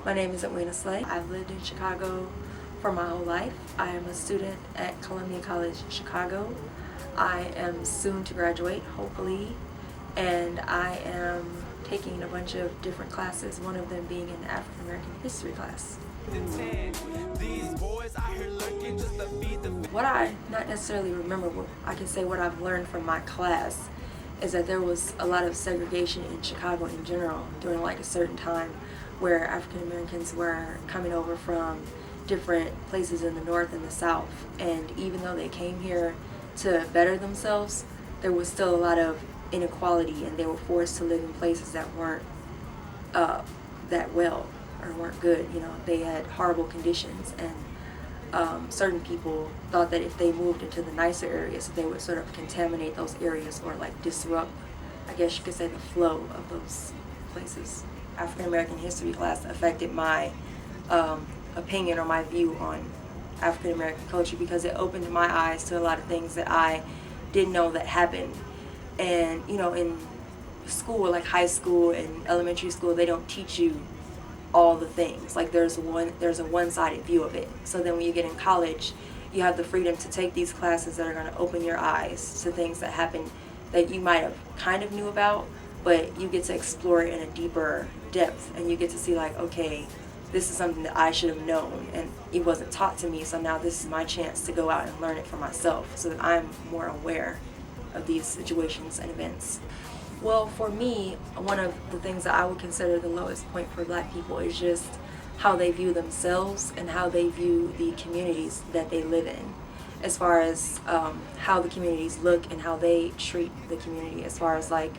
My name is Edwina. I've lived in Chicago for my whole life. I am a student at Columbia College, Chicago. I am soon to graduate, hopefully, and I am taking a bunch of different classes, one of them being an African American history class. What I not necessarily remember, what I can say what I've learned from my class is that there was a lot of segregation in Chicago in general during like a certain time where African Americans were coming over from different places in the North and the South, and even though they came here to better themselves, there was still a lot of inequality, and they were forced to live in places that weren't that well or weren't good. You know, they had horrible conditions, and certain people thought that if they moved into the nicer areas, they would sort of contaminate those areas or like disrupt, I guess you could say, the flow of those places. African American history class affected my opinion or my view on African American culture because it opened my eyes to a lot of things that I didn't know that happened. And you know, in school, like high school and elementary school, they don't teach you all the things. Like there's a one-sided view of it. So then when you get in college, you have the freedom to take these classes that are going to open your eyes to things that happen that you might have kind of knew about, but you get to explore it in a deeper depth, and you get to see like, okay, this is something that I should have known and it wasn't taught to me, so now this is my chance to go out and learn it for myself so that I'm more aware of these situations and events. Well, for me, one of the things that I would consider the lowest point for Black people is just how they view themselves and how they view the communities that they live in, as far as how the communities look and how they treat the community, as far as like,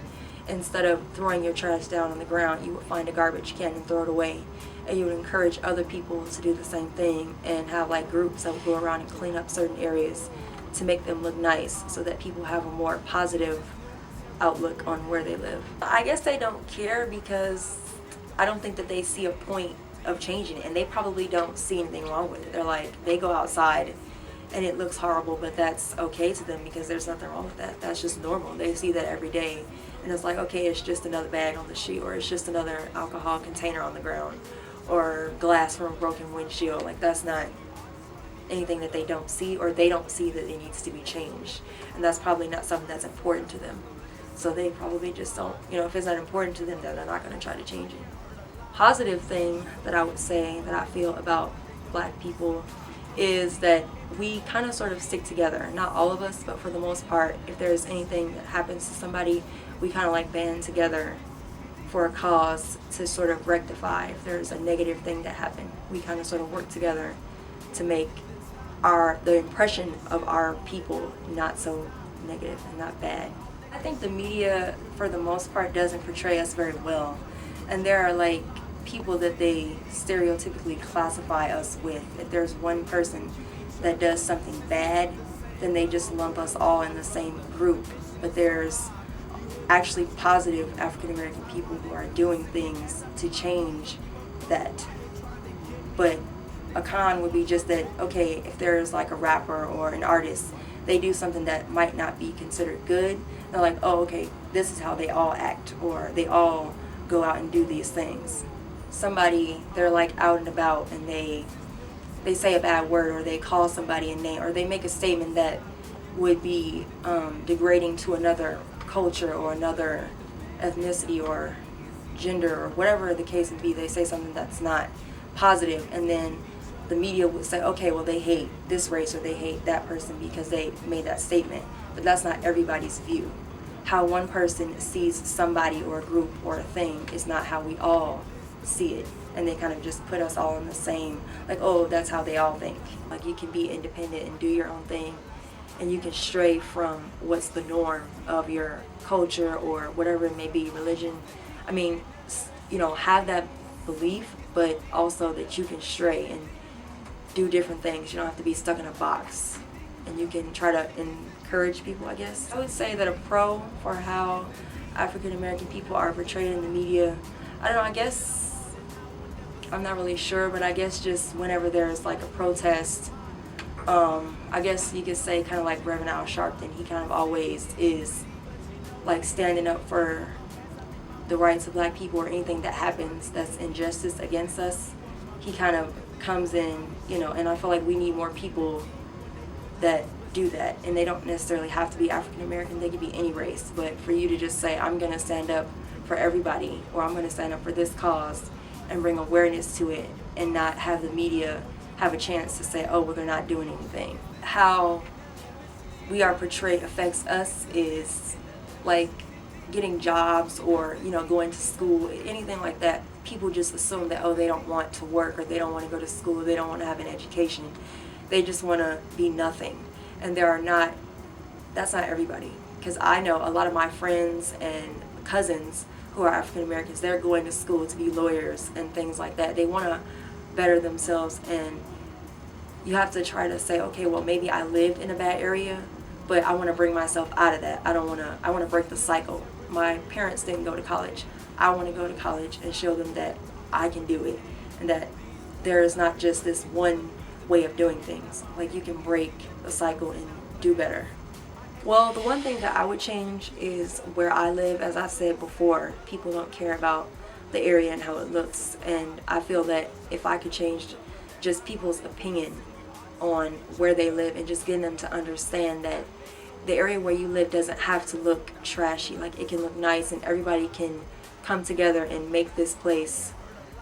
instead of throwing your trash down on the ground, you would find a garbage can and throw it away, and you would encourage other people to do the same thing and have like groups that would go around and clean up certain areas to make them look nice so that people have a more positive outlook on where they live. I guess they don't care because I don't think that they see a point of changing it, and they probably don't see anything wrong with it. They're like, they go outside and it looks horrible, but that's okay to them because there's nothing wrong with that. That's just normal. They see that every day, and it's like, okay, it's just another bag on the street, or it's just another alcohol container on the ground, or glass from a broken windshield. Like, that's not anything that they don't see, or they don't see that it needs to be changed, and that's probably not something that's important to them. So they probably just don't, you know, if it's not important to them, then they're not going to try to change it. Positive thing that I would say that I feel about Black people is that we kind of sort of stick together. Not all of us, but for the most part, if there's anything that happens to somebody, we kind of like band together for a cause to sort of rectify. If there's a negative thing that happened, we kind of sort of work together to make the impression of our people not so negative and not bad. I think the media, for the most part, doesn't portray us very well. And there are like people that they stereotypically classify us with. If there's one person that does something bad, then they just lump us all in the same group. But there's actually positive African American people who are doing things to change that. But a con would be just that, okay, if there's like a rapper or an artist, they do something that might not be considered good, they're like, oh, okay, this is how they all act, or they all go out and do these things. Somebody, they're like out and about and they say a bad word, or they call somebody a name, or they make a statement that would be degrading to another culture or another ethnicity or gender or whatever the case would be. They say something that's not positive, and then the media would say, okay, well, they hate this race or they hate that person because they made that statement. But that's not everybody's view. How one person sees somebody or a group or a thing is not how we all see it. And they kind of just put us all in the same, like, oh, that's how they all think. Like, you can be independent and do your own thing, and you can stray from what's the norm of your culture or whatever it may be, religion. I mean, you know, have that belief, but also that you can stray and do different things. You don't have to be stuck in a box, and you can try to encourage people, I guess. I would say that a pro for how African American people are portrayed in the media, I don't know, I guess, I'm not really sure, but I guess just whenever there's like a protest, I guess you could say kind of like Reverend Al Sharpton, he kind of always is like standing up for the rights of black people or anything that happens that's injustice against us, he kind of comes in, and I feel like we need more people that do that. And they don't necessarily have to be African American, they could be any race. But for you to just say, I'm going to stand up for everybody, or I'm going to stand up for this cause and bring awareness to it, and not have the media have a chance to say, oh, well, they're not doing anything. How we are portrayed affects us is like getting jobs or, going to school, anything like that. People just assume that, oh, they don't want to work, or they don't want to go to school, they don't want to have an education. They just want to be nothing. And that's not everybody. Because I know a lot of my friends and cousins who are African Americans, they're going to school to be lawyers and things like that. They want to better themselves, and you have to try to say, okay, well, maybe I lived in a bad area, but I want to bring myself out of that. I want to break the cycle. My parents didn't go to college. I want to go to college and show them that I can do it, and that there is not just this one way of doing things. Like, you can break the cycle and do better. Well, the one thing that I would change is where I live. As I said before, people don't care about the area and how it looks, and I feel that if I could change just people's opinion on where they live, and just getting them to understand that the area where you live doesn't have to look trashy. Like, it can look nice, and everybody can come together and make this place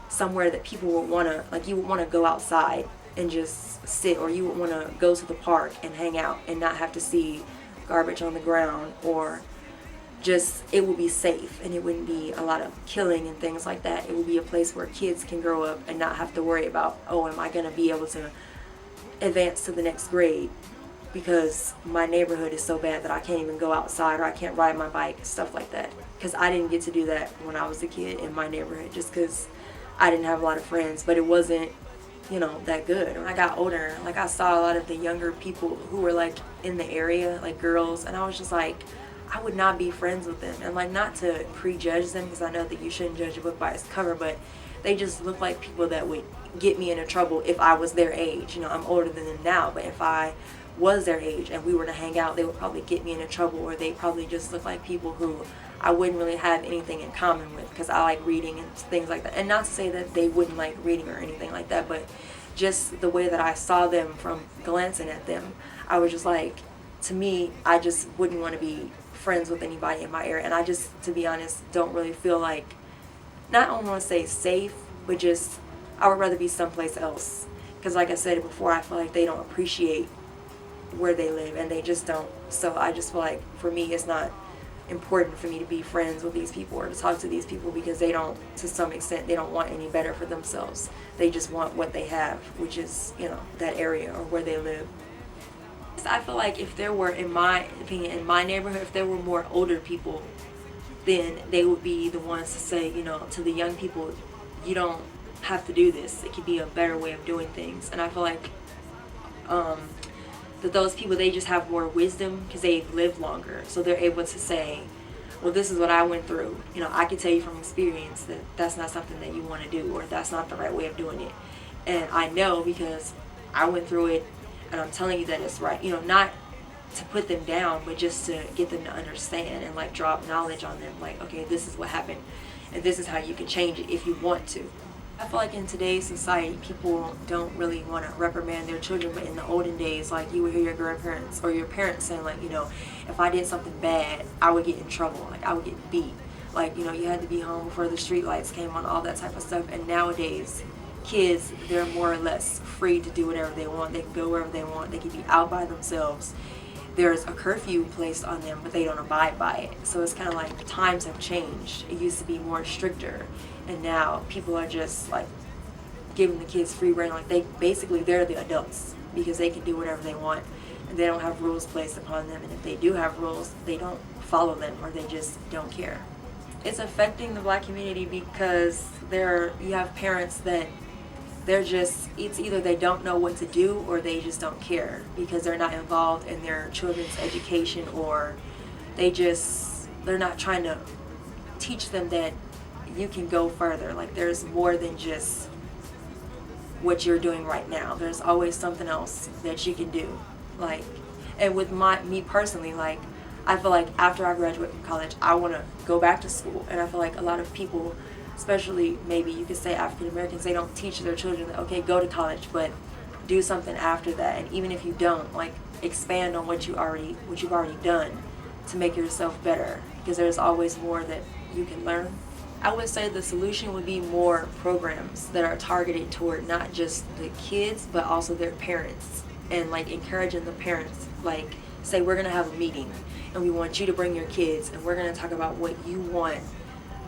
somewhere that people would want to, like, you would want to go outside and just sit, or you would want to go to the park and hang out and not have to see garbage on the ground, or just, it would be safe, and it wouldn't be a lot of killing and things like that. It would be a place where kids can grow up and not have to worry about, oh, am I going to be able to advance to the next grade because my neighborhood is so bad that I can't even go outside, or I can't ride my bike, stuff like that. Because I didn't get to do that when I was a kid in my neighborhood, just because I didn't have a lot of friends, but it wasn't, that good. When I got older, like, I saw a lot of the younger people who were, like, in the area, like girls, and I was just like, I would not be friends with them. And, like, not to prejudge them, because I know that you shouldn't judge a book by its cover, but they just look like people that would get me into trouble if I was their age. I'm older than them now, but if I was their age and we were to hang out, they would probably get me into trouble, or they probably just look like people who I wouldn't really have anything in common with, because I like reading and things like that. And not to say that they wouldn't like reading or anything like that, but just the way that I saw them from glancing at them, I was just like, to me, I just wouldn't want to be friends with anybody in my area. And I just, to be honest, don't really feel like, not only want to say safe, but just, I would rather be someplace else. Because like I said before, I feel like they don't appreciate where they live, and they just don't. So I just feel like, for me, it's not important for me to be friends with these people or to talk to these people, because they don't, to some extent, they don't want any better for themselves. They just want what they have, which is, that area or where they live. I feel like if there were, in my opinion, in my neighborhood, if there were more older people, then they would be the ones to say, to the young people, you don't have to do this. It could be a better way of doing things. And I feel like that those people, they just have more wisdom because they've lived longer. So they're able to say, well, this is what I went through. I can tell you from experience that that's not something that you want to do, or that's not the right way of doing it. And I know because I went through it, and I'm telling you that it's right. Not to put them down, but just to get them to understand and like drop knowledge on them. Like, okay, this is what happened, and this is how you can change it if you want to. I feel like in today's society, people don't really want to reprimand their children, but in the olden days, like, you would hear your grandparents or your parents saying, like, if I did something bad, I would get in trouble, like, I would get beat. Like, you had to be home before the street lights came on, all that type of stuff. And nowadays, kids, they're more or less free to do whatever they want. They can go wherever they want. They can be out by themselves. There's a curfew placed on them, but they don't abide by it. So it's kind of like times have changed. It used to be more stricter, and now people are just like giving the kids free rein. Like, they're the adults, because they can do whatever they want, and they don't have rules placed upon them. And if they do have rules, they don't follow them, or they just don't care. It's affecting the black community because you have parents that it's either they don't know what to do, or they just don't care because they're not involved in their children's education, or they're not trying to teach them that you can go further. Like, there's more than just what you're doing right now. There's always something else that you can do. Like, and with me personally, like, I feel like after I graduate from college, I want to go back to school. And I feel like a lot of people, especially maybe you could say African Americans, they don't teach their children that, okay, go to college, but do something after that. And even if you don't, like, expand on what you've already done to make yourself better, because there's always more that you can learn. I would say the solution would be more programs that are targeted toward not just the kids, but also their parents, and like encouraging the parents, like say we're gonna have a meeting and we want you to bring your kids and we're gonna talk about what you want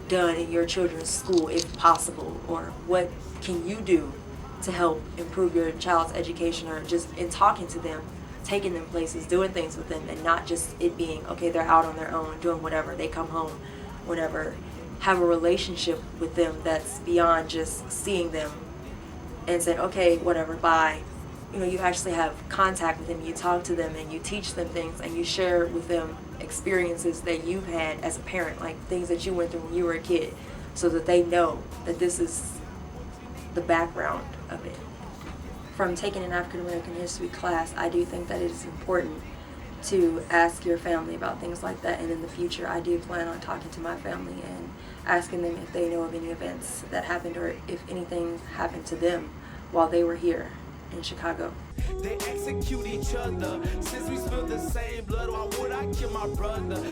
done in your children's school if possible, or what can you do to help improve your child's education, or just in talking to them, taking them places, doing things with them, and not just it being, okay, they're out on their own doing whatever, they come home whenever. Have a relationship with them that's beyond just seeing them and saying, okay, whatever, bye. You know, you actually have contact with them, you talk to them, and you teach them things, and you share with them experiences that you've had as a parent, like things that you went through when you were a kid, so that they know that this is the background of it. From taking an African American history class, I do think that it is important to ask your family about things like that, and in the future I do plan on talking to my family and asking them if they know of any events that happened, or if anything happened to them while they were here in Chicago. They execute each other. Since we spill the same blood, why would I kill my brother?